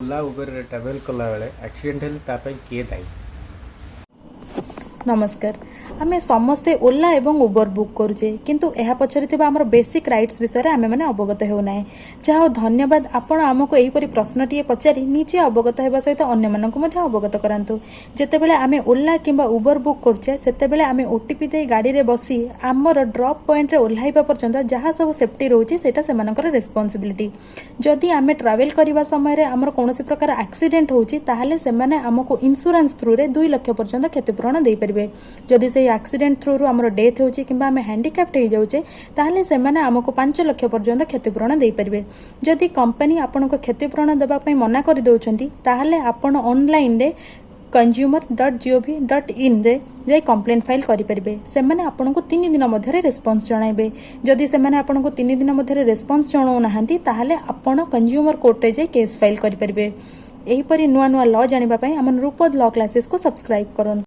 ओला उबर travel कला बेले accident हेल्ले तापाई किए दायी? नमस्कार। आमे समस्ते ओला एवं उबर बुक करुचे किंतु एहा पछरे थिबा हमर बेसिक राइट्स विषय रे आमे माने अवगत हेउ नाय। चाहो धन्यवाद आपण हमको एही परि प्रश्नटिए पचारि निजे अवगत हेबा सहित अन्य माननको मध्ये अवगत करांतु। जेतेबेले आमे ओला किंबा उबर बुक करछे सेतेबेले आमे ओटीपी दे गाड़ी रे बसी हमर ड्रॉप पॉइंट रे ओल्हाइबा पर्यंत जहा सब सेफ्टी रहउची सेटा सेमानकर रिस्पांसिबिलिटी। जदि आमे ट्रैवल करबा समय रे हमर कोनोसी प्रकार एक्सीडेंट होउची ताहाले सेमाने हमको इंश्योरेंस थ्रू रे 2 लाख पर्यंत क्षतिपूरण देई परिबे। जदि से एक्सीडेंट थ्रू हमर डेथ होउची किंबा आमे हैंडिकैप्ट हो जाउचे ताहाले सेमाने हमको 5 लाख पर्यंत क्षतिपूरण देई परिबे। जदि कंपनी आपनको क्षतिपूरण देबा पई मना करि दउछंती ताहाले आपण ऑनलाइन रे consumer.gov.in रे जाई कंप्लेंट फाइल करि परिबे। सेमाने आपनको 3 दिन मध्य रे रिस्पांस जणाइबे। जदि सेमाने आपनको 3 दिन मध्य रे रिस्पांस जणाउ नाहंती ताहाले आपण कंज्यूमर कोर्ट रे जाई केस फाइल करि परिबे। एही परि नुआ नुआ लॉ जानिबा पई हमन रूपद लॉ क्लासेस को सब्सक्राइब करन।